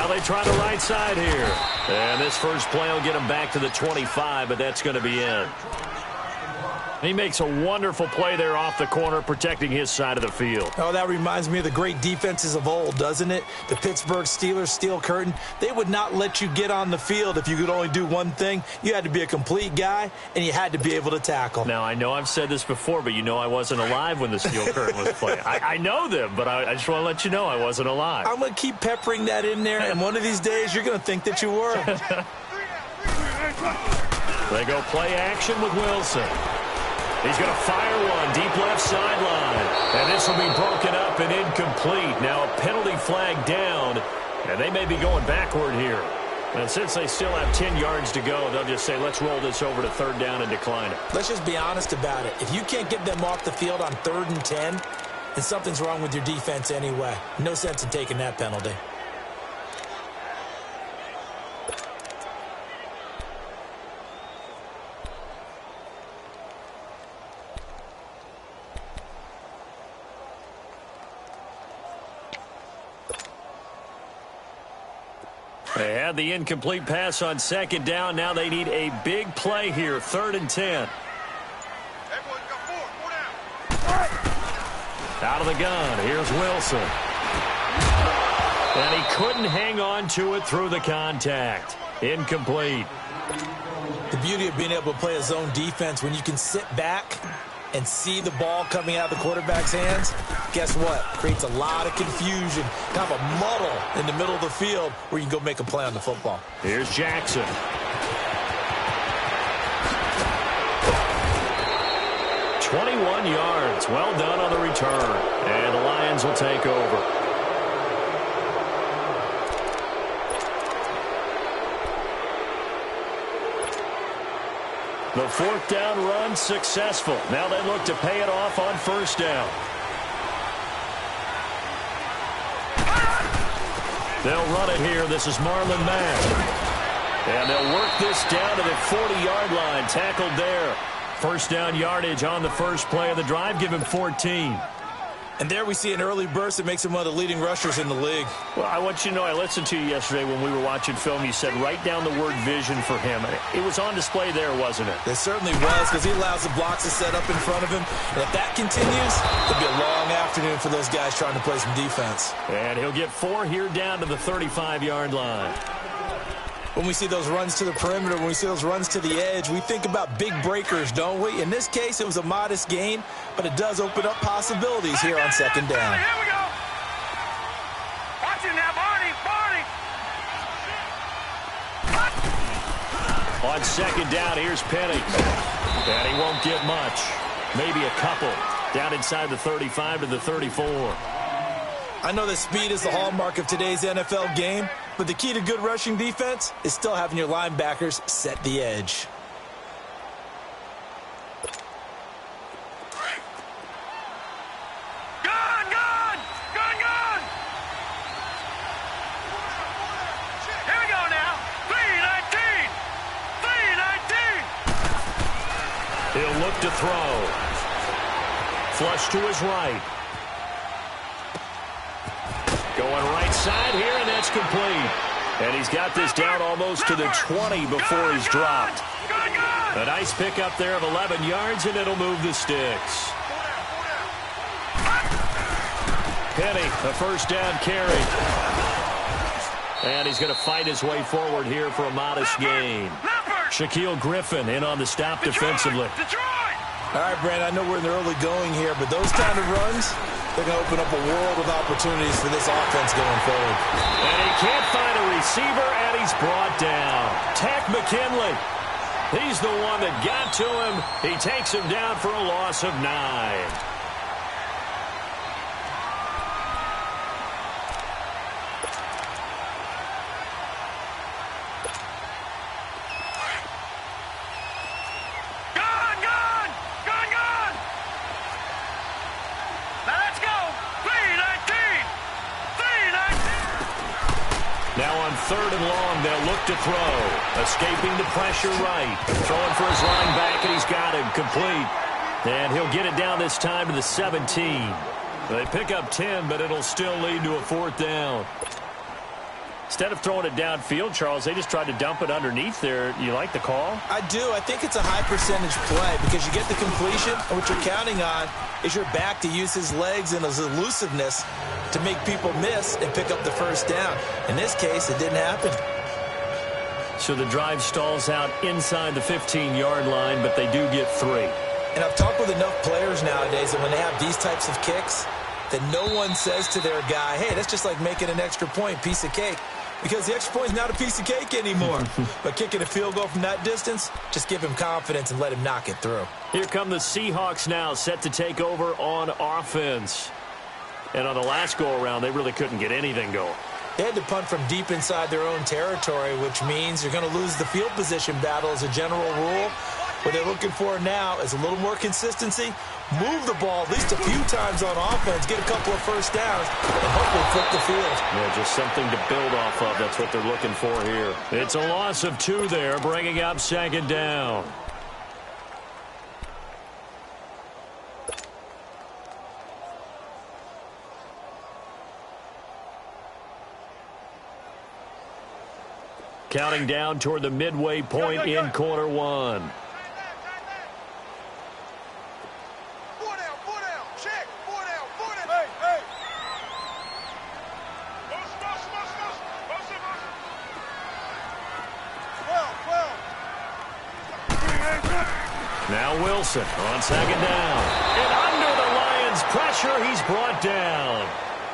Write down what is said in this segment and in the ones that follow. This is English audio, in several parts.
Now they try the right side here. And this first play will get him back to the 25, but that's going to be it. He makes a wonderful play there off the corner, protecting his side of the field. Oh, that reminds me of the great defenses of old, doesn't it? The Pittsburgh Steelers, Steel Curtain, they would not let you get on the field if you could only do one thing. You had to be a complete guy, and you had to be able to tackle. Now, I know I've said this before, but you know I wasn't alive when the Steel Curtain was playing. I know them, but I just want to let you know I wasn't alive. I'm going to keep peppering that in there, and one of these days you're going to think that you were. They go play action with Wilson. He's going to fire one deep left sideline. And this will be broken up and incomplete. Now a penalty flag down, and they may be going backward here. And since they still have 10 yards to go, they'll just say, let's roll this over to third down and decline it. Let's just be honest about it. If you can't get them off the field on 3rd and 10, then something's wrong with your defense anyway. No sense in taking that penalty. They had the incomplete pass on 2nd down. Now they need a big play here, 3rd and 10. Out of the gun, here's Wilson. And he couldn't hang on to it through the contact. Incomplete. The beauty of being able to play a zone defense, when you can sit back and see the ball coming out of the quarterback's hands, guess what? Creates a lot of confusion, kind of a muddle in the middle of the field where you can go make a play on the football. Here's Jackson. 21 yards. Well done on the return. And the Lions will take over. The 4th down run successful. Now they look to pay it off on 1st down. They'll run it here. This is Marlon Mack. And they'll work this down to the 40-yard line. Tackled there. 1st down yardage on the first play of the drive. Give him 14. And there we see an early burst that makes him one of the leading rushers in the league. Well, I want you to know, I listened to you yesterday when we were watching film. You said write down the word vision for him. It was on display there, wasn't it? It certainly was, because he allows the blocks to set up in front of him. And if that continues, it'll be a long afternoon for those guys trying to play some defense. And he'll get 4 here down to the 35-yard line. When we see those runs to the perimeter, when we see those runs to the edge, we think about big breakers, don't we? In this case, it was a modest gain, but it does open up possibilities here on 2nd down. Here we go. Watch it now, Barney. On 2nd down, here's Penny. And he won't get much. Maybe a couple. Down inside the 35 to the 34. I know that speed is the hallmark of today's NFL game, but the key to good rushing defense is still having your linebackers set the edge. Gun! Here we go now. 3-19. He'll look to throw. Flush to his right. Going right side here, and that's complete. And he's got this down almost to the 20 before he's dropped. A nice pickup there of 11 yards, and it'll move the sticks. Penny, a 1st down carry. And he's going to fight his way forward here for a modest gain. Shaquille Griffin in on the stop defensively. All right, Brand, I know we're in the early going here, but those kind of runs, they're going to open up a world of opportunities for this offense going forward. And he can't find a receiver, and he's brought down. Tack McKinley. He's the one that got to him. He takes him down for a loss of 9. Now on 3rd and long, they'll look to throw. Escaping the pressure right. Throwing for his linebacker, and he's got him complete. And he'll get it down this time to the 17. They pick up 10, but it'll still lead to a 4th down. Instead of throwing it downfield, Charles, they just tried to dump it underneath there. You like the call? I do. I think it's a high percentage play because you get the completion, and what you're counting on is your back to use his legs and his elusiveness to make people miss and pick up the first down. In this case, it didn't happen. So the drive stalls out inside the 15-yard line, but they do get 3. And I've talked with enough players nowadays that when they have these types of kicks, that no one says to their guy, hey, that's just like making an extra point, piece of cake. Because the extra point is not a piece of cake anymore. But kicking a field goal from that distance, just give him confidence and let him knock it through. Here come the Seahawks now, set to take over on offense. And on the last go-around, they really couldn't get anything going. They had to punt from deep inside their own territory, which means you're going to lose the field position battle as a general rule. What they're looking for now is a little more consistency, move the ball at least a few times on offense, get a couple of first downs, and hopefully flip the field. Yeah, just something to build off of. That's what they're looking for here. It's a loss of 2 there, bringing up 2nd down. Counting down toward the midway point in quarter 1. Now Wilson on 2nd down. And under the Lions' pressure, he's brought down.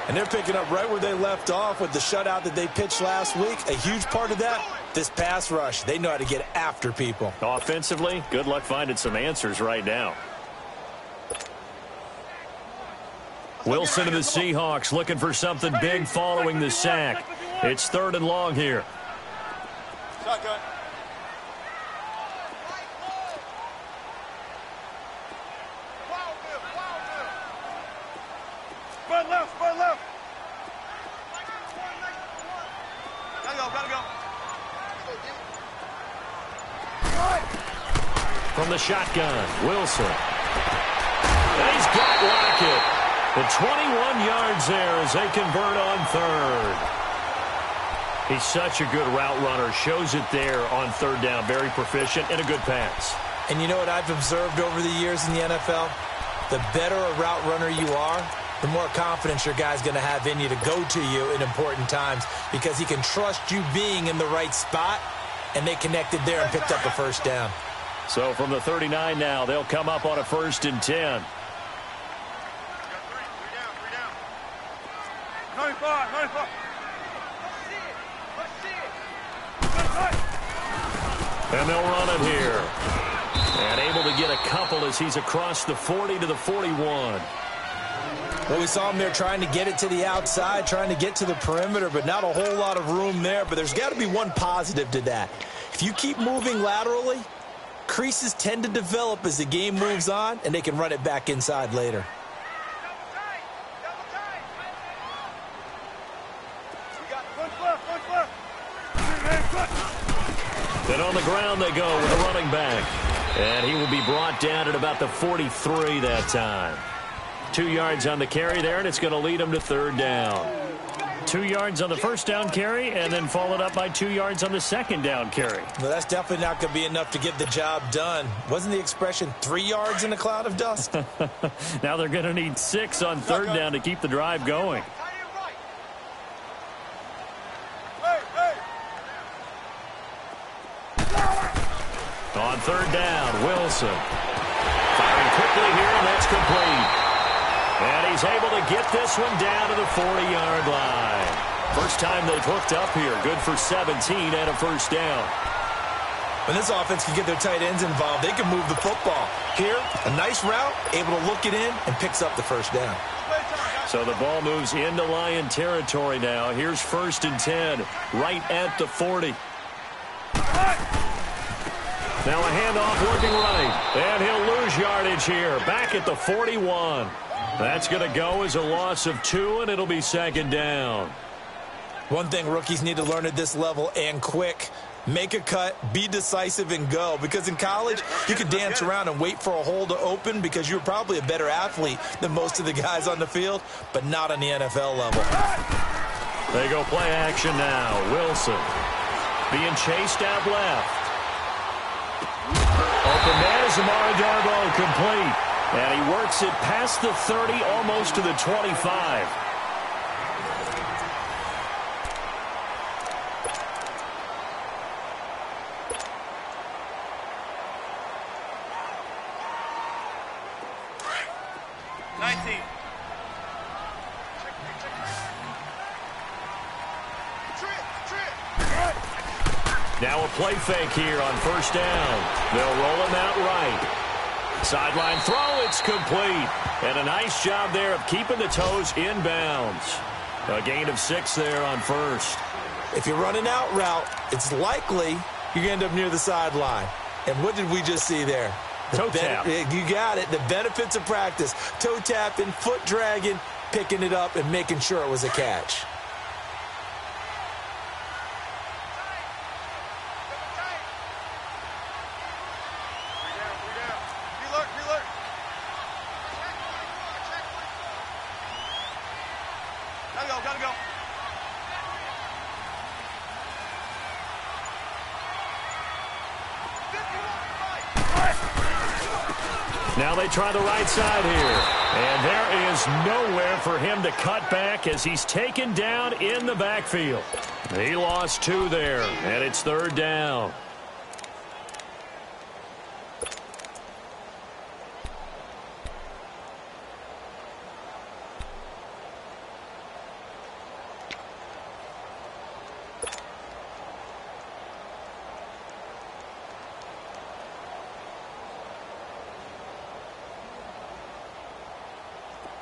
And they're picking up right where they left off with the shutout that they pitched last week. A huge part of that, this pass rush. They know how to get after people. Offensively, good luck finding some answers right now. Wilson of the Seahawks looking for something big following the sack. It's 3rd and long here. Shotgun. Spread left, spread left. Gotta go. From the shotgun, Wilson. And he's got Lockett. The 21 yards there as they convert on 3rd. He's such a good route runner. Shows it there on 3rd down. Very proficient and a good pass. And you know what I've observed over the years in the NFL? The better a route runner you are, the more confidence your guy's going to have in you to go to you in important times because he can trust you being in the right spot, and they connected there and picked up a first down. So from the 39 now, they'll come up on a 1st and 10. 95. And they'll run it here. And able to get a couple as he's across the 40 to the 41. Well, we saw him there trying to get it to the outside, trying to get to the perimeter, but not a whole lot of room there. But there's got to be one positive to that. If you keep moving laterally, creases tend to develop as the game moves on, and they can run it back inside later. Then on the ground they go with a running back. And he will be brought down at about the 43 that time. 2 yards on the carry there, and it's going to lead him to 3rd down. 2 yards on the first down carry, and then followed up by 2 yards on the 2nd down carry. Well, that's definitely not going to be enough to get the job done. Wasn't the expression 3 yards in a cloud of dust? Now they're going to need 6 on 3rd down to keep the drive going. On 3rd down, Wilson. Firing quickly here, and that's complete. And he's able to get this one down to the 40-yard line. First time they've hooked up here. Good for 17 and a first down. When this offense can get their tight ends involved, they can move the football. Here, a nice route, able to look it in, and picks up the first down. So the ball moves into Lion territory now. Here's 1st and 10, right at the 40. Now a handoff working right, and he'll lose yardage here, back at the 41. That's going to go as a loss of 2, and it'll be 2nd down. One thing rookies need to learn at this level, and quick, make a cut, be decisive, and go. Because in college, you could dance around and wait for a hole to open because you're probably a better athlete than most of the guys on the field, but not on the NFL level. They go play action now. Wilson being chased out left. Open man is Amari Darboh, complete. And he works it past the 30, almost to the 25. Now a play fake here on first down. They'll roll him out right. Sideline throw, it's complete. And a nice job there of keeping the toes inbounds. A gain of 6 there on first. If you're running out route, it's likely you're going to end up near the sideline. And what did we just see there? Toe tap. You got it. The benefits of practice. Toe tapping, foot dragging, picking it up, and making sure it was a catch. Now they try the right side here. And there is nowhere for him to cut back as he's taken down in the backfield. He lost 2 there, and it's third down.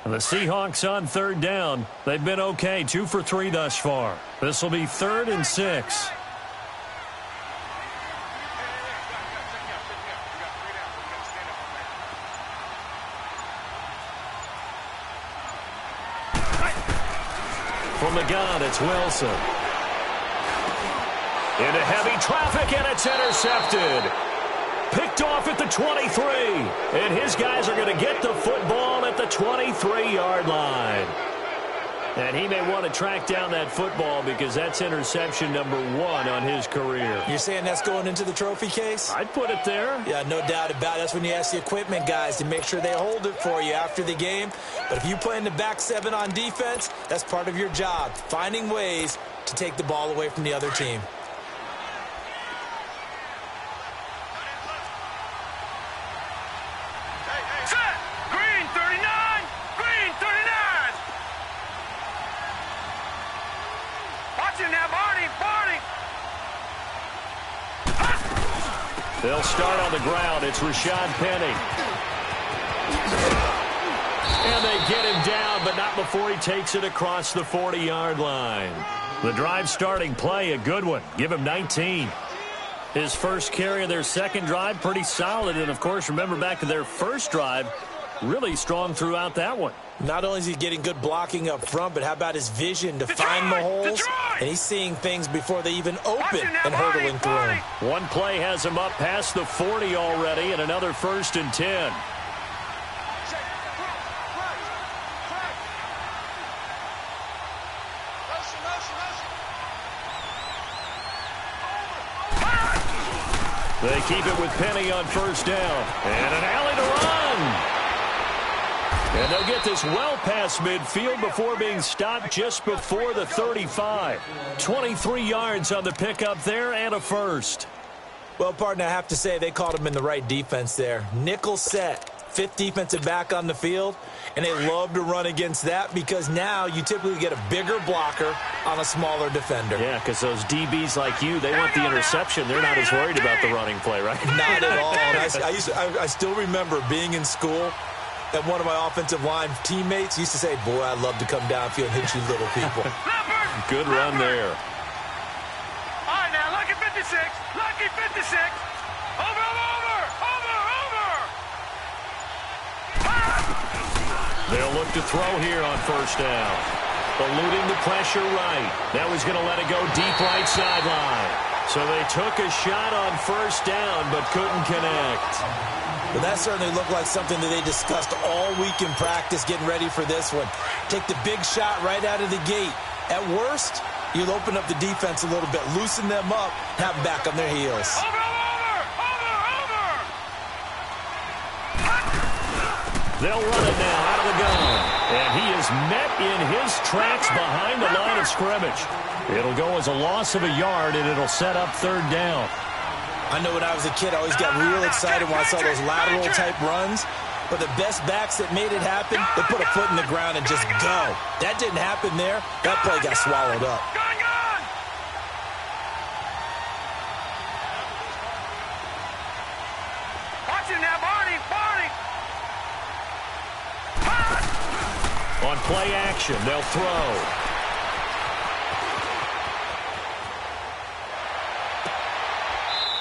The Seahawks on third down. They've been okay, 2 for 3 thus far. This will be 3rd and 6. From the gun, it's Wilson. Into heavy traffic, and it's intercepted. Picked off at the 23. And his guys are going to get the football at the 23-yard line. And he may want to track down that football because that's interception number 1 on his career. You're saying that's going into the trophy case? I'd put it there. Yeah, no doubt about it. That's when you ask the equipment guys to make sure they hold it for you after the game. But if you play in the back 7 on defense, that's part of your job, finding ways to take the ball away from the other team. They'll start on the ground. It's Rashad Penny. And they get him down, but not before he takes it across the 40-yard line. The drive starting play, a good one. Give him 19. His first carry of their second drive, pretty solid. And, of course, remember back to their first drive, really strong throughout that one. Not only is he getting good blocking up front, but how about his vision to find the holes? And he's seeing things before they even open and hurdling through them. One play has him up past the 40 already, and another 1st and 10. They keep it with Penny on first down. And an alley to run. And they'll get this well past midfield before being stopped just before the 35. 23 yards on the pickup there and a first. Well, partner, I have to say they called him in the right defense there. Nickel set, 5th defensive back on the field, and they love to run against that because now you typically get a bigger blocker on a smaller defender. Yeah, because those DBs like you, they want the interception. They're not as worried about the running play, right? Not at all. And I still remember being in school, and one of my offensive line teammates used to say, boy, I'd love to come downfield and hit you little people. Good run there. All right, now, lucky 56. Lucky 56. Over. They'll look to throw here on first down. Eluding the pressure right. Now he's going to let it go deep right sideline. So they took a shot on first down but couldn't connect. But that certainly looked like something that they discussed all week in practice getting ready for this one. Take the big shot right out of the gate. At worst, you'll open up the defense a little bit, loosen them up, have them back on their heels. They'll run it now out of the gun. And he is met in his tracks behind the line of scrimmage. It'll go as a loss of a yard, and it'll set up third down. I know when I was a kid, I always got real excited when I saw those lateral-type runs. But the best backs that made it happen, they put a foot in the ground and just go. That didn't happen there. That play got swallowed up. Watch it now, Barney. On play action, they'll throw.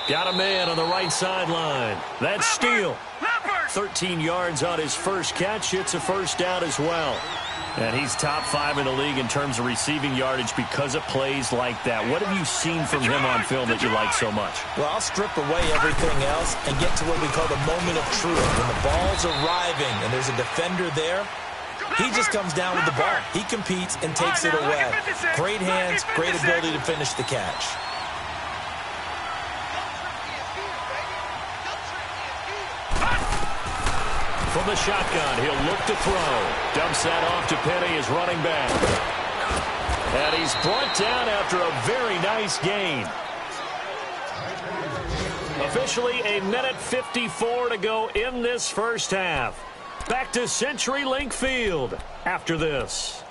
Got a man on the right sideline. That's Steele. 13 yards on his first catch. It's a first down as well. And he's top 5 in the league in terms of receiving yardage because of plays like that. What have you seen from him on film that you like so much? Well, I'll strip away everything else and get to what we call the moment of truth. When the ball's arriving and there's a defender there, he just comes down with the ball. He competes and takes it away. Great hands, great ability to finish the catch. From the shotgun, he'll look to throw. Dumps that off to Penny, his running back. And he's brought down after a very nice gain. Officially a minute 54 to go in this first half. Back to CenturyLink Field after this.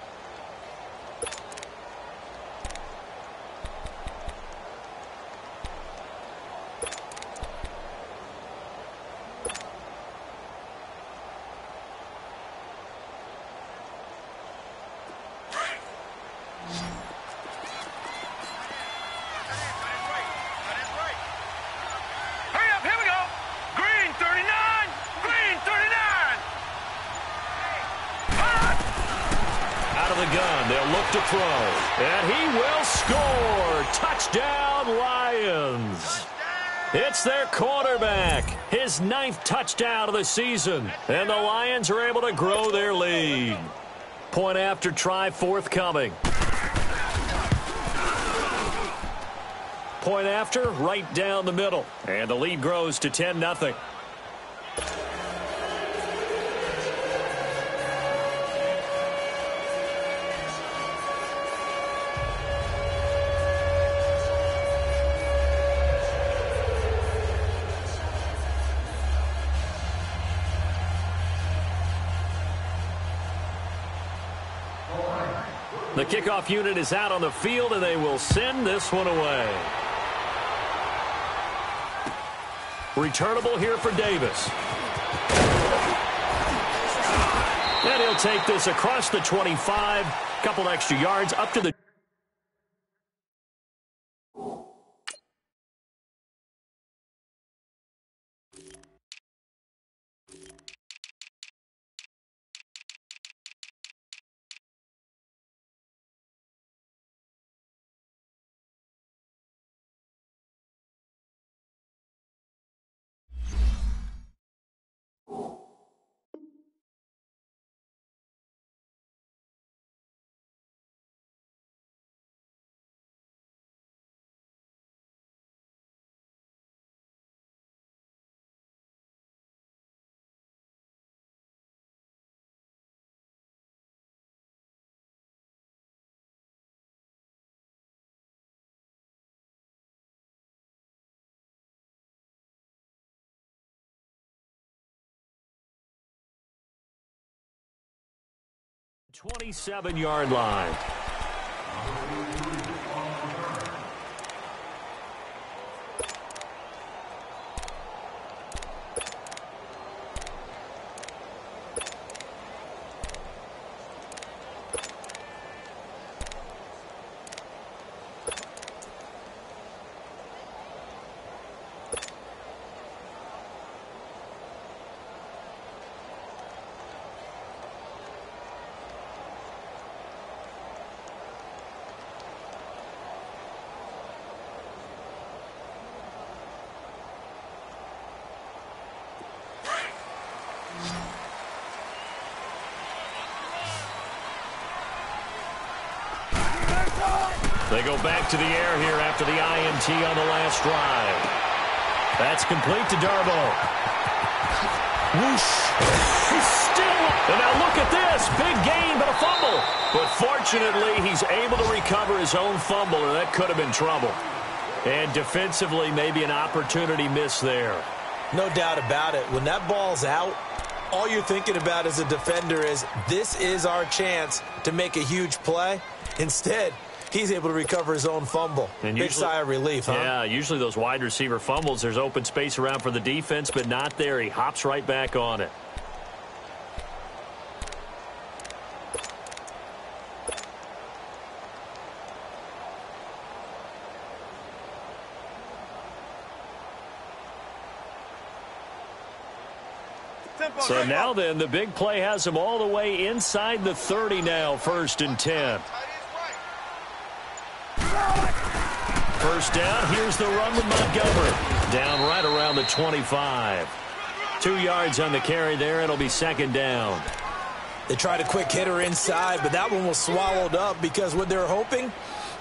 To throw, and he will score. Touchdown, Lions. It's their quarterback, his 9th touchdown of the season, and the Lions are able to grow their lead. Point after try forthcoming. Point after right down the middle, and the lead grows to 10-0. The kickoff unit is out on the field, and they will send this one away. Returnable here for Davis. And he'll take this across the 25. Couple extra yards up to the... ...27-yard line. They go back to the air here after the INT on the last drive. That's complete to Darbo. Whoosh. He's still up. And now look at this. Big gain, but a fumble. But fortunately, he's able to recover his own fumble, or that could have been trouble. And defensively, maybe an opportunity miss there. No doubt about it. When that ball's out, all you're thinking about as a defender is, this is our chance to make a huge play. Instead, he's able to recover his own fumble. And big sigh of relief, huh? Yeah, usually those wide receiver fumbles, there's open space around for the defense, but not there. He hops right back on it. So now then, the big play has him all the way inside the 30 now, 1st and 10. First down, here's the run with Montgomery. Down right around the 25. 2 yards on the carry there, it'll be 2nd down. They tried a quick hitter inside, but that one was swallowed up because what they're hoping,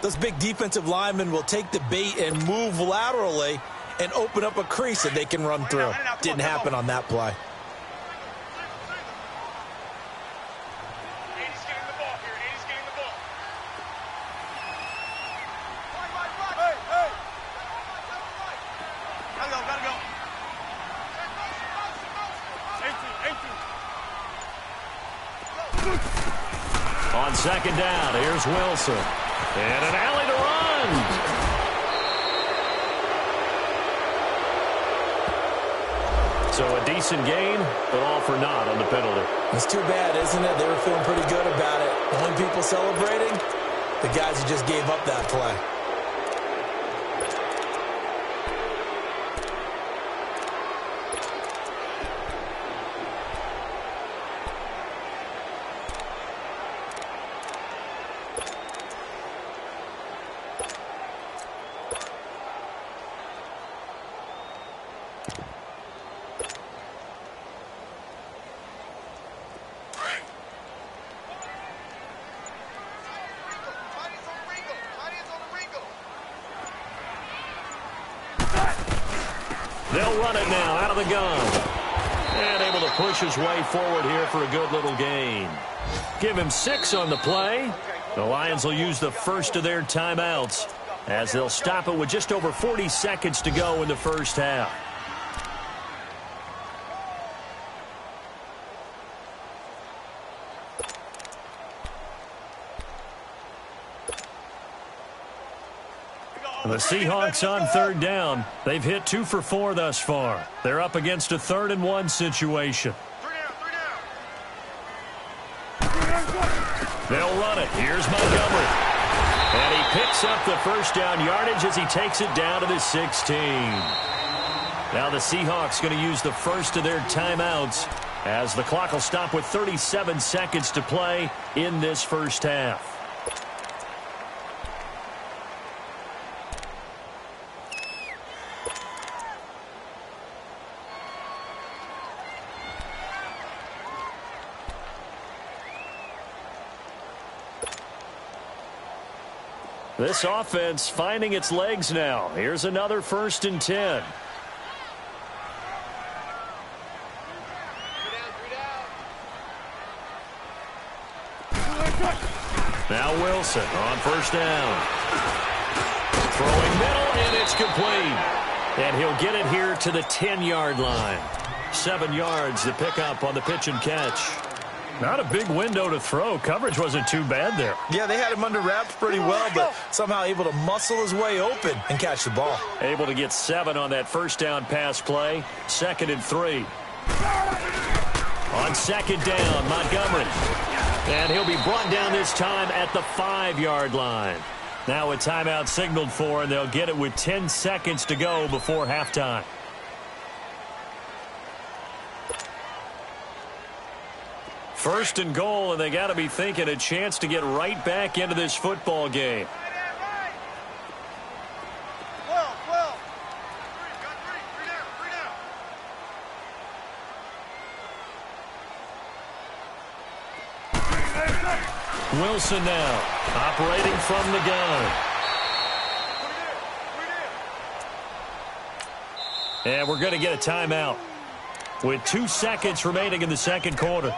those big defensive linemen will take the bait and move laterally and open up a crease that they can run through. Didn't happen on that play. On 2nd down, here's Wilson. And an alley to run. So a decent gain, but all for naught on the penalty. It's too bad, isn't it? They were feeling pretty good about it. The only people celebrating, the guys who just gave up that play. They'll run it now out of the gun. And able to push his way forward here for a good little gain. Give him 6 on the play. The Lions will use the first of their timeouts as they'll stop it with just over 40 seconds to go in the first half. The Seahawks on 3rd down. They've hit 2 for 4 thus far. They're up against a 3rd and 1 situation. They'll run it. Here's Montgomery. And he picks up the first down yardage as he takes it down to the 16. Now the Seahawks going to use the first of their timeouts as the clock will stop with 37 seconds to play in this first half. This offense finding its legs now. Here's another 1st and 10. Now Wilson on 1st down. Throwing middle, and it's complete. And he'll get it here to the 10-yard line. 7 yards to pick up on the pitch and catch. Not a big window to throw. Coverage wasn't too bad there. Yeah, they had him under wraps pretty well, but somehow able to muscle his way open and catch the ball. Able to get 7 on that 1st down pass play. 2nd and 3. On 2nd down, Montgomery. And he'll be brought down this time at the 5-yard line. Now a timeout signaled for, and they'll get it with 10 seconds to go before halftime. First and goal, and they got to be thinking a chance to get right back into this football game. Wilson now operating from the gun. And we're going to get a timeout with 2 seconds remaining in the second quarter.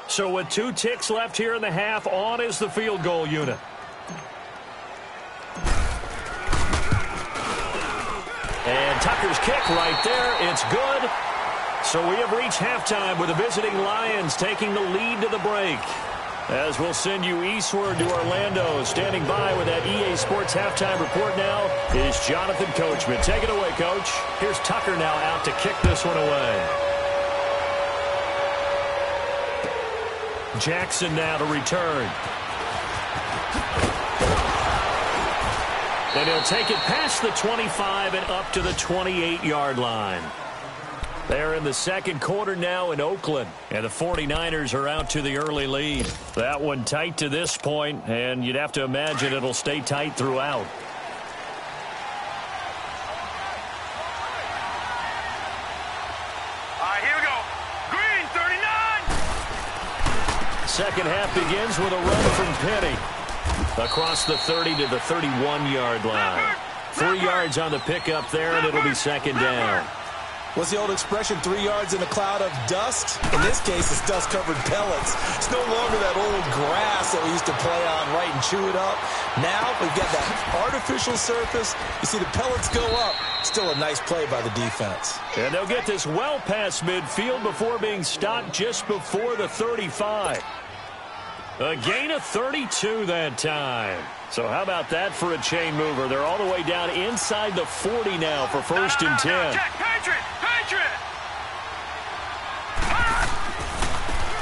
So with 2 ticks left here in the half, on is the field goal unit. And Tucker's kick right there. It's good. So we have reached halftime with the visiting Lions taking the lead to the break. As we'll send you eastward to Orlando. Standing by with that EA Sports halftime report now is Jonathan Coachman. Take it away, Coach. Here's Tucker now out to kick this one away. Jackson now to return. And he'll take it past the 25 and up to the 28-yard line. They're in the second quarter now in Oakland, and the 49ers are out to the early lead. That one tight to this point, and you'd have to imagine it'll stay tight throughout. All right, here we go. Green, 39. Second half begins with a run from Penny. Across the 30 to the 31-yard line. 3 yards on the pickup there, and it'll be second down. What's the old expression, 3 yards in a cloud of dust? In this case, it's dust-covered pellets. It's no longer that old grass that we used to play on, right, and chew it up. Now we've got that artificial surface. You see the pellets go up. Still a nice play by the defense. And they'll get this well past midfield before being stopped just before the 35. A gain of 32 that time. So how about that for a chain mover? They're all the way down inside the 40 now for first and 10. Check, Patriot!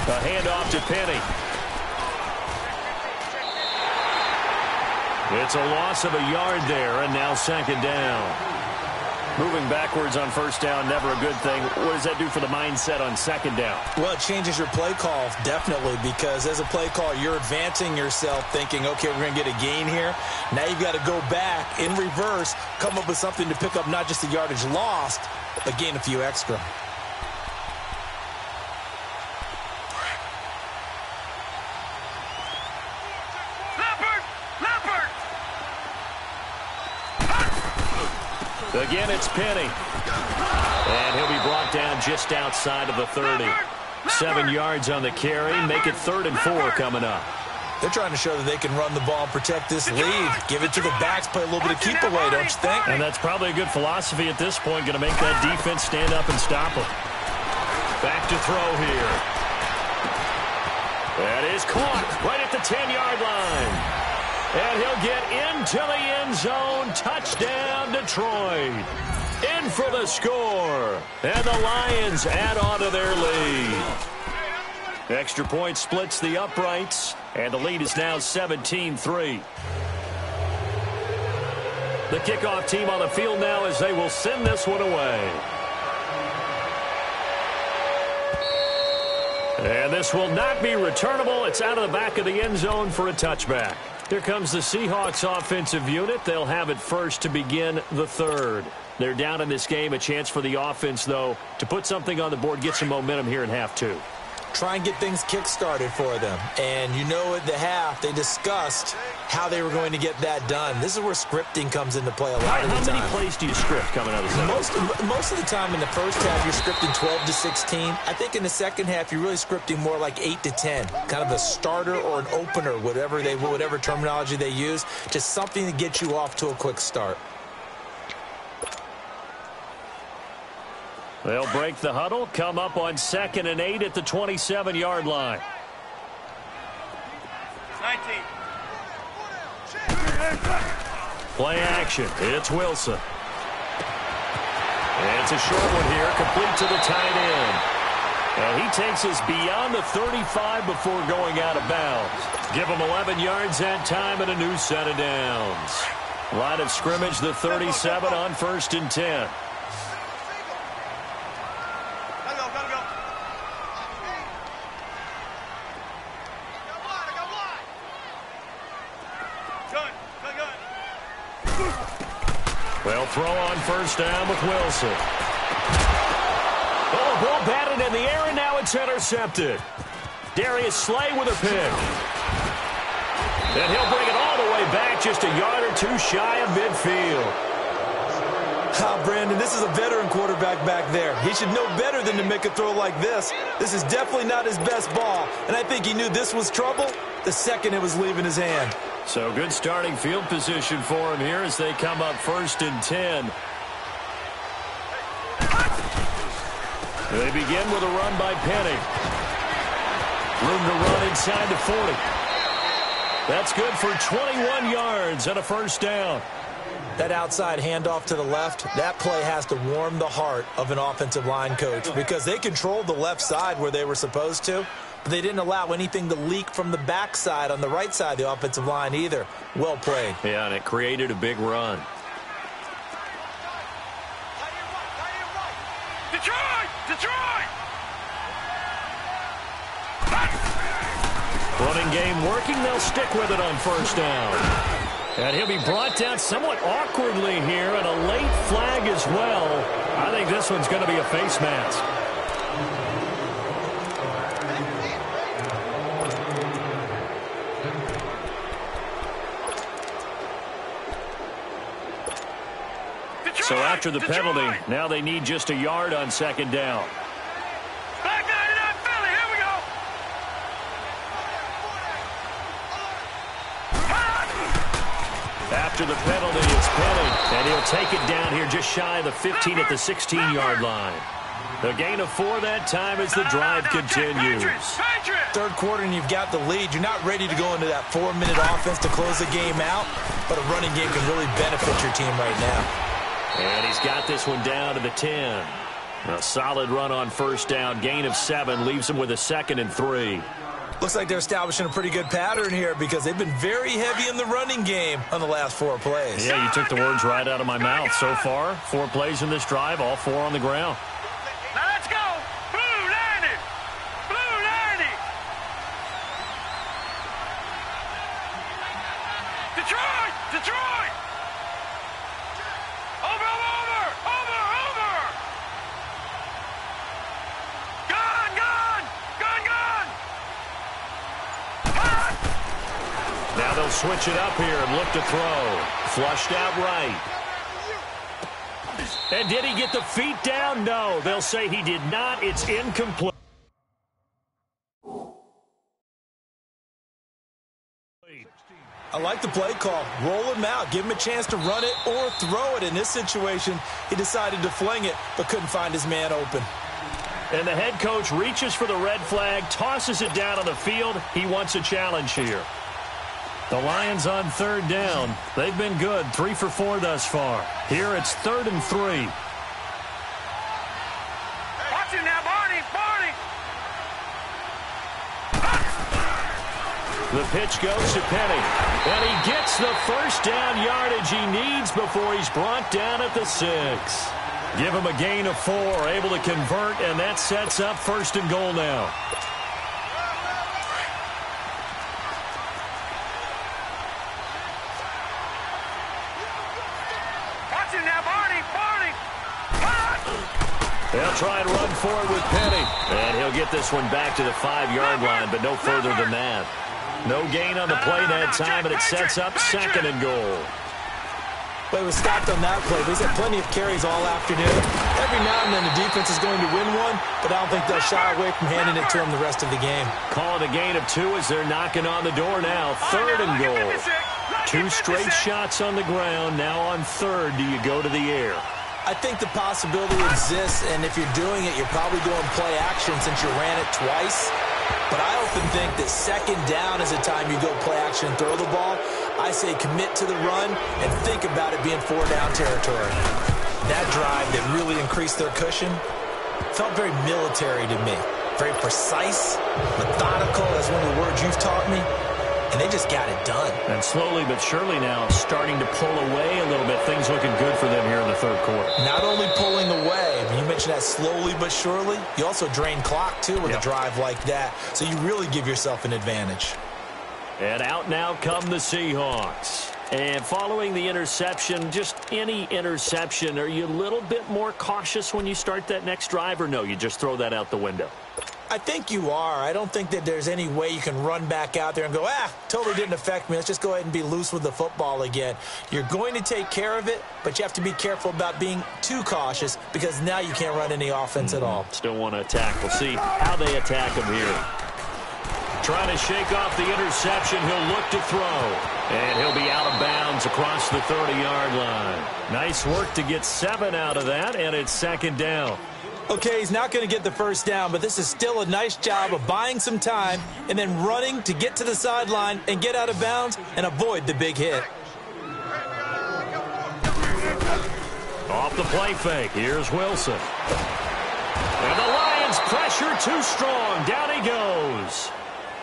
A handoff to Penny. It's a loss of a yard there, and now second down. Moving backwards on first down, never a good thing. What does that do for the mindset on second down? Well, it changes your play call, definitely, because as a play call, you're advancing yourself thinking, okay, we're going to get a gain here. Now you've got to go back in reverse, come up with something to pick up not just the yardage lost, but gain a few extra. Again, it's Penny. And he'll be brought down just outside of the 30. 7 yards on the carry. Make it 3rd and 4 coming up. They're trying to show that they can run the ball and protect this lead. Give it to the backs, play a little bit of keep away, don't you think? And that's probably a good philosophy at this point. Going to make that defense stand up and stop them. Back to throw here. That is caught right at the 10-yard line. And he'll get into the end zone. Touchdown, Detroit. In for the score. And the Lions add on to their lead. Extra point splits the uprights. And the lead is now 17-3. The kickoff team on the field now as they will send this one away. And this will not be returnable. It's out of the back of the end zone for a touchback. Here comes the Seahawks offensive unit. They'll have it first to begin the third. They're down in this game. A chance for the offense, though, to put something on the board, get some momentum here in half two. Try and get things kick-started for them. And you know at the half, they discussed how they were going to get that done. This is where scripting comes into play a lot of the time. How many plays do you script coming out of the second? Most of the time in the first half, you're scripting 12 to 16. I think in the second half, you're really scripting more like 8 to 10. Kind of a starter or an opener, whatever terminology they use. Just something to get you off to a quick start. They'll break the huddle, come up on 2nd and 8 at the 27-yard line. 19. Play action. It's Wilson. And it's a short one here, complete to the tight end. And he takes us beyond the 35 before going out of bounds. Give him 11 yards that time and a new set of downs. Line of scrimmage, the 37 on 1st and 10. They'll throw on 1st down with Wilson. Oh, ball batted in the air, and now it's intercepted. Darius Slay with a pick. And he'll bring it all the way back, just a yard or two shy of midfield. Brandon, this is a veteran quarterback back there. He should know better than to make a throw like this. This is definitely not his best ball, and I think he knew this was trouble the second it was leaving his hand. So good starting field position for him here as they come up 1st and 10. They begin with a run by Penny. Room to run inside the 40. That's good for 21 yards and a first down. That outside handoff to the left, that play has to warm the heart of an offensive line coach because they controlled the left side where they were supposed to, but they didn't allow anything to leak from the backside on the right side of the offensive line either. Well played. Yeah, and it created a big run. Detroit! Detroit! Running game working. They'll stick with it on first down. And he'll be brought down somewhat awkwardly here, and a late flag as well. I think this one's going to be a face mask. Detroit! So after the Detroit! penalty, now they need just a yard on second down. Back 99 Philly, here we go! After the penalty, it's Penny, and he'll take it down here just shy of the 15 at the 16-yard line. The gain of 4 that time as the drive continues. Third quarter and you've got the lead. You're not ready to go into that 4-minute offense to close the game out, but a running game can really benefit your team right now. And he's got this one down to the 10. A solid run on first down. Gain of 7 leaves him with a 2nd and 3. Looks like they're establishing a pretty good pattern here because they've been very heavy in the running game on the last 4 plays. Yeah, you took the words right out of my mouth. So far, 4 plays in this drive, all 4 on the ground. Now let's go! Blue 90! Blue 90! Detroit! Detroit! Over, over, over! Over, over! Gone, gone! Gone, gone! Now they'll switch it up here and look to throw. Flushed out right. And did he get the feet down? No, they'll say he did not. It's incomplete. I like the play call. Roll him out. Give him a chance to run it or throw it. In this situation, he decided to fling it, but couldn't find his man open. And the head coach reaches for the red flag, tosses it down on the field. He wants a challenge here. The Lions on 3rd down. They've been good, 3 for 4 thus far. Here it's 3rd and 3. Watch it now, Barney! Barney! The pitch goes to Penny. And he gets the first down yardage he needs before he's brought down at the 6. Give him a gain of 4, able to convert, and that sets up 1st and goal now. Watch it now, Barney! Barney! They'll try and run for it with Penny. And he'll get this one back to the 5-yard line, but no further than that. No gain on the play that time, and it sets up 2nd and goal. But it was stopped on that play. He's had plenty of carries all afternoon. Every now and then the defense is going to win one, but I don't think they'll shy away from handing it to him the rest of the game. Calling a gain of 2 as they're knocking on the door now. 3rd and goal. 2 straight shots on the ground. Now on 3rd, do you go to the air? I think the possibility exists, and if you're doing it, you're probably going play action since you ran it twice. But I often think that 2nd down is the time you go play action and throw the ball. I say commit to the run and think about it being 4-down territory. That drive that really increased their cushion felt very military to me. Very precise, methodical, that's one of the words you've taught me. And they just got it done. And slowly but surely now starting to pull away a little bit. Things looking good for them here in the 3rd quarter. Not only pulling away, you mentioned that slowly but surely, you also drain clock, too, with a drive like that. So you really give yourself an advantage. And out now come the Seahawks. And following the interception, just any interception, are you a little bit more cautious when you start that next drive, or no, you just throw that out the window? I think you are. I don't think that there's any way you can run back out there and go, totally didn't affect me. Let's just go ahead and be loose with the football again. You're going to take care of it, but you have to be careful about being too cautious because now you can't run any offense at all. Still want to attack. We'll see how they attack him here. Trying to shake off the interception. He'll look to throw. And he'll be out of bounds across the 30-yard line. Nice work to get 7 out of that, and it's second down. Okay, he's not going to get the first down, but this is still a nice job of buying some time and then running to get to the sideline and get out of bounds and avoid the big hit. Off the play fake. Here's Wilson. And the Lions pressure too strong. Down he goes.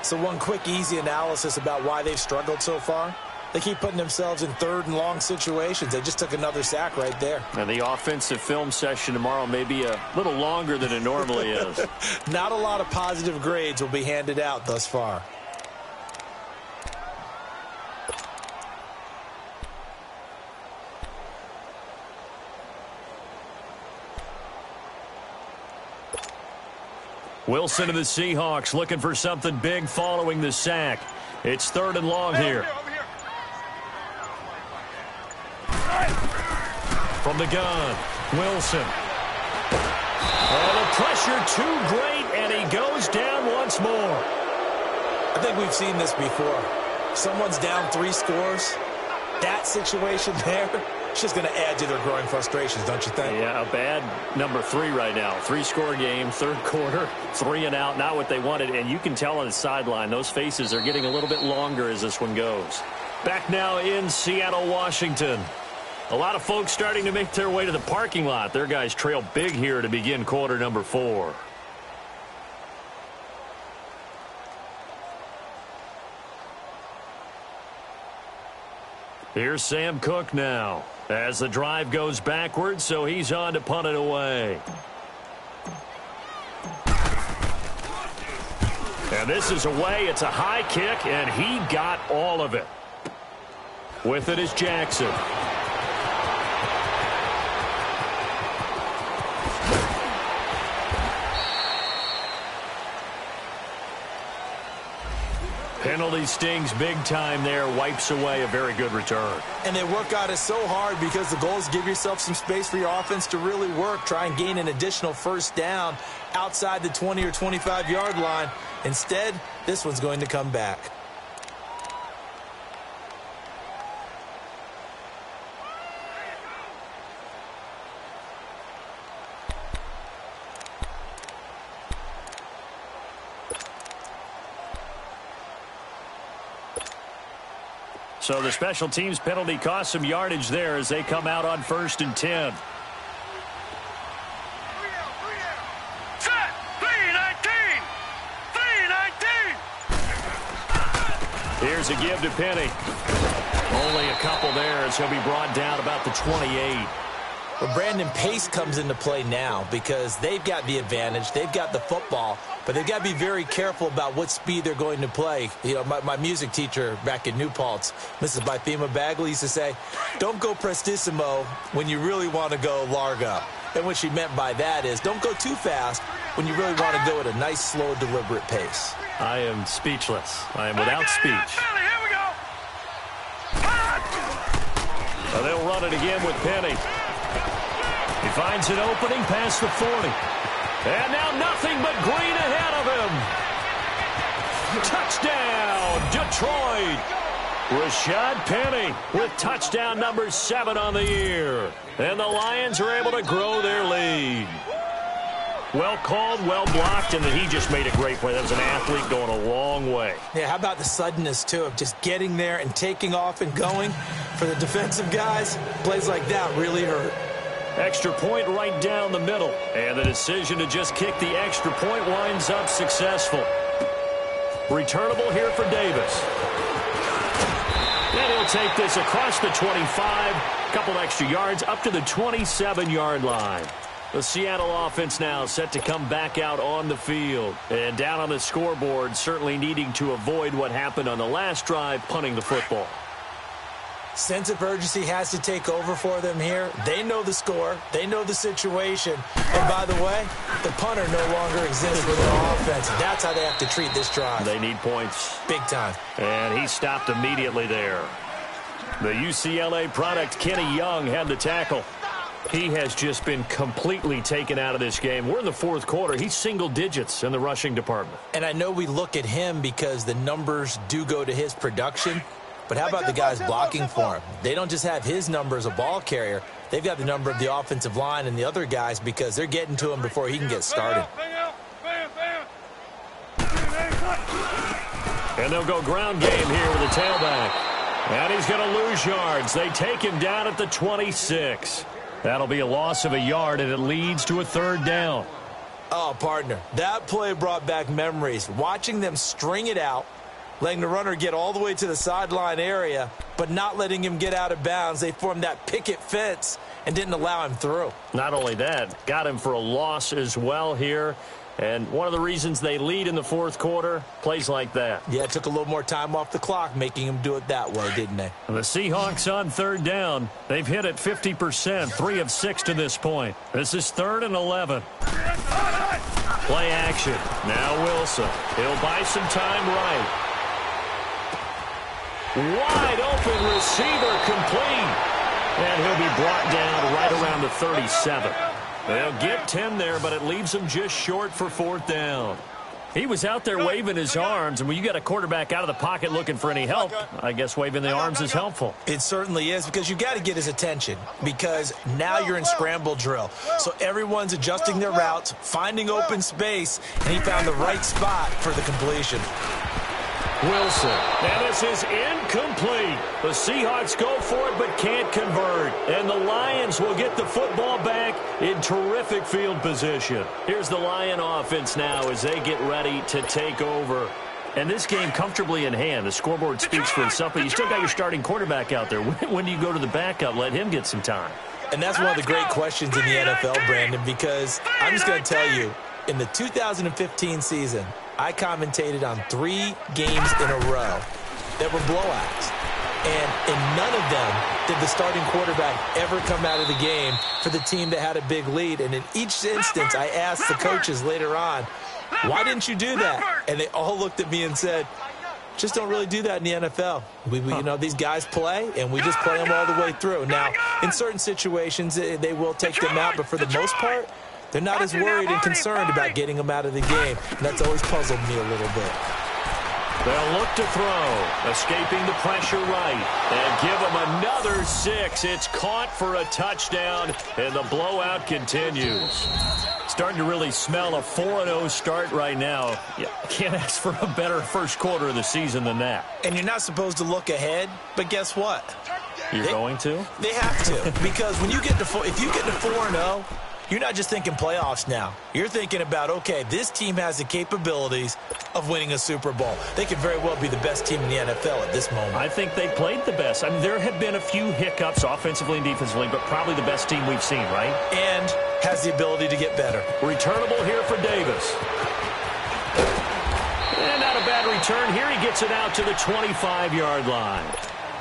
So one quick, easy analysis about why they've struggled so far. They keep putting themselves in third and long situations. They just took another sack right there. And the offensive film session tomorrow may be a little longer than it normally is. Not a lot of positive grades will be handed out thus far. Wilson of the Seahawks looking for something big following the sack. It's third and long here. From the gun, Wilson. Oh, the pressure too great, and he goes down once more. I think we've seen this before. Someone's down 3 scores. That situation there, it's just going to add to their growing frustrations, don't you think? Yeah, a bad number 3 right now. 3-score game, third quarter, 3 and out, not what they wanted. And you can tell on the sideline, those faces are getting a little bit longer as this one goes. Back now in Seattle, Washington. A lot of folks starting to make their way to the parking lot. Their guys trail big here to begin quarter number 4. Here's Sam Cook now as the drive goes backwards, so he's on to punt it away. And this is away. It's a high kick, and he got all of it. With it is Jackson. Penalty stings big time there, wipes away a very good return. And they work out it so hard because the goal is give yourself some space for your offense to really work. Try and gain an additional first down outside the 20 or 25-yard line. Instead, this one's going to come back. So the special teams penalty cost some yardage there as they come out on 1st and 10. Set! 3-19! 3-19! Here's a give to Penny. Only a couple there as he'll be brought down about the 28. Well, Brandon, pace comes into play now because they've got the advantage. They've got the football, but they've got to be very careful about what speed they're going to play. You know, my music teacher back in New Paltz, Mrs. Bythema Bagley, used to say, don't go prestissimo when you really want to go largo. And what she meant by that is don't go too fast when you really want to go at a nice, slow, deliberate pace. I am speechless. I am without speech. Here we go! So they'll run it again with Penny. He finds an opening past the 40. And now nothing but green ahead of him. Touchdown, Detroit. Rashad Penny with touchdown number 7 on the year. And the Lions are able to grow their lead. Well called, well blocked, and then he just made a great play. That was an athlete going a long way. Yeah, how about the suddenness, too, of just getting there and taking off and going? For the defensive guys, plays like that really hurt. Extra point right down the middle. And the decision to just kick the extra point winds up successful. Returnable here for Davis. And he'll take this across the 25. Couple extra yards up to the 27-yard line. The Seattle offense now set to come back out on the field. And down on the scoreboard, certainly needing to avoid what happened on the last drive, punting the football. Sense of urgency has to take over for them here. They know the score. They know the situation. And by the way, the punter no longer exists for their offense. That's how they have to treat this drive. They need points. Big time. And he stopped immediately there. The UCLA product, Kenny Young, had the tackle. He has just been completely taken out of this game. We're in the fourth quarter. He's single digits in the rushing department. And I know we look at him because the numbers do go to his production. But how about the guys blocking for him? They don't just have his number as a ball carrier. They've got the number of the offensive line and the other guys because they're getting to him before he can get started. And they'll go ground game here with the tailback. And he's going to lose yards. They take him down at the 26. That'll be a loss of a yard, and it leads to a third down. Oh, partner, that play brought back memories. Watching them string it out, letting the runner get all the way to the sideline area, but not letting him get out of bounds. They formed that picket fence and didn't allow him through. Not only that, got him for a loss as well here. And one of the reasons they lead in the fourth quarter, plays like that. Yeah, it took a little more time off the clock, making him do it that way, didn't they? The Seahawks on third down. They've hit it 50%, 3 of 6 to this point. This is 3rd and 11. Play action. Now Wilson. He'll buy some time right. Wide open receiver complete. And he'll be brought down right around the 37. They'll get 10 there, but it leaves him just short for 4th down. He was out there waving his arms, and when you got a quarterback out of the pocket looking for any help, I guess waving the arms is helpful. It certainly is, because you got to get his attention, because now you're in scramble drill. So everyone's adjusting their routes, finding open space, and he found the right spot for the completion. Wilson. And this is incomplete. The Seahawks go for it but can't convert. And the Lions will get the football back in terrific field position. Here's the Lion offense now as they get ready to take over. And this game comfortably in hand. The scoreboard speaks for itself, but you still got your starting quarterback out there. When do you go to the backup? Let him get some time. And that's one of the great questions in the NFL, Brandon, because I'm just going to tell you, in the 2015 season, I commentated on 3 games in a row that were blowouts. And in none of them did the starting quarterback ever come out of the game for the team that had a big lead. And in each instance, I asked the coaches later on, why didn't you do that? And they all looked at me and said, just don't really do that in the NFL. You know, these guys play, and we just play them all the way through. Now, in certain situations, they will take them out, but for the most part, they're not as worried and concerned about getting them out of the game. And that's always puzzled me a little bit. They'll look to throw, escaping the pressure right, and give them another 6. It's caught for a touchdown, and the blowout continues. Starting to really smell a 4-0 start right now. You can't ask for a better first quarter of the season than that. And you're not supposed to look ahead, but guess what? You're going to? They have to, because when you get to if you get to 4-0, you're not just thinking playoffs now. You're thinking about, okay, this team has the capabilities of winning a Super Bowl. They could very well be the best team in the NFL at this moment. I think they played the best. I mean, there have been a few hiccups offensively and defensively, but probably the best team we've seen, right? And has the ability to get better. Returnable here for Davis. And not a bad return here. He gets it out to the 25-yard line.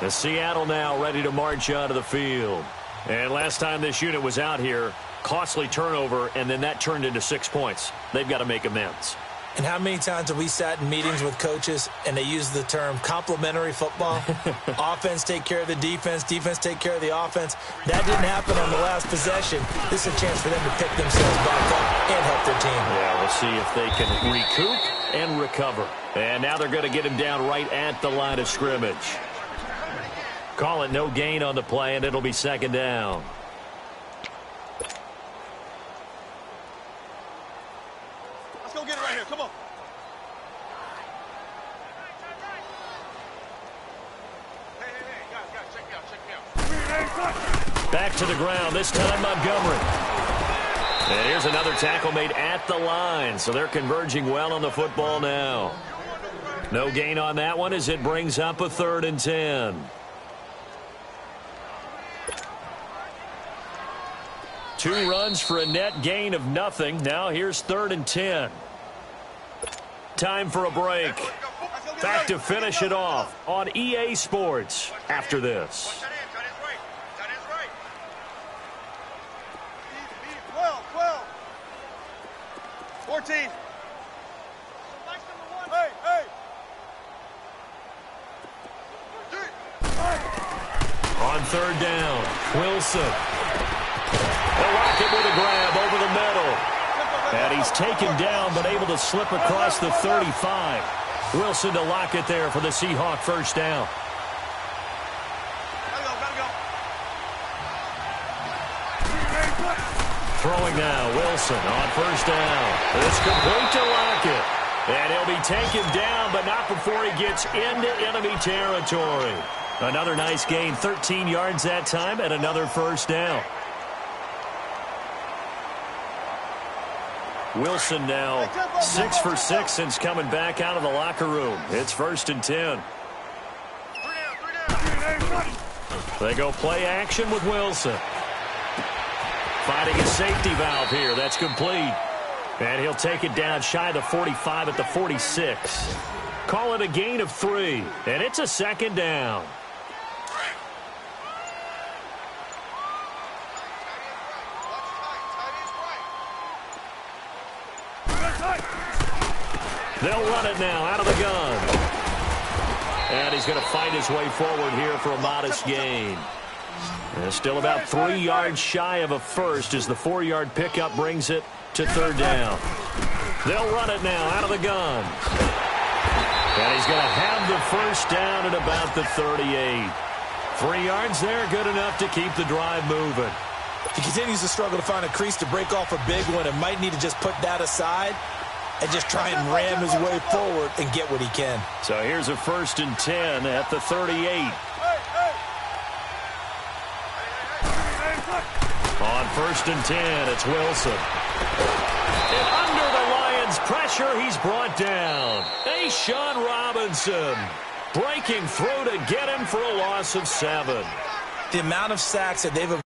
The Seattle now ready to march onto the field. And last time this unit was out here, costly turnover, and then that turned into 6 points. They've got to make amends. And how many times have we sat in meetings with coaches and they use the term complementary football? Offense take care of the defense, defense take care of the offense. That didn't happen on the last possession. This is a chance for them to pick themselves back up and help their team. Yeah, we'll see if they can recoup and recover. And now they're going to get him down right at the line of scrimmage. Call it no gain on the play, and it'll be 2nd down. Let's go get it right here. Come on. Hey, guys, check me out. Back to the ground, this time Montgomery. And here's another tackle made at the line, so they're converging well on the football now. No gain on that one as it brings up a 3rd and 10. 2 runs for a net gain of nothing. Now here's 3rd and 10. Time for a break. Back to finish it off on EA Sports after this. 14. Hey. On third down, Wilson. They'll lock it with a grab over the middle. And he's taken down but able to slip across the 35. Wilson to lock it there for the Seahawk first down. Throwing now, Wilson on first down. It's complete to Lockett. And he'll be taken down, but not before he gets into enemy territory. Another nice gain, 13 yards that time, and another first down. Wilson now 6 for 6 since coming back out of the locker room. It's 1st and 10. They go play action with Wilson. Finding a safety valve here. That's complete. And he'll take it down shy of the 45 at the 46. Call it a gain of 3. And it's a 2nd down. They'll run it now out of the gun. And he's going to fight his way forward here for a modest gain. And still about 3 yards shy of a first as the 4-yard pickup brings it to 3rd down. They'll run it now out of the gun. And he's going to have the first down at about the 38. 3 yards there, good enough to keep the drive moving. If he continues to struggle to find a crease to break off a big one, it might need to just put that aside and just try and ram his way forward and get what he can. So here's a 1st and 10 at the 38. On 1st and 10, it's Wilson. And under the Lions' pressure, he's brought down. Sean Robinson breaking through to get him for a loss of 7. The amount of sacks that they've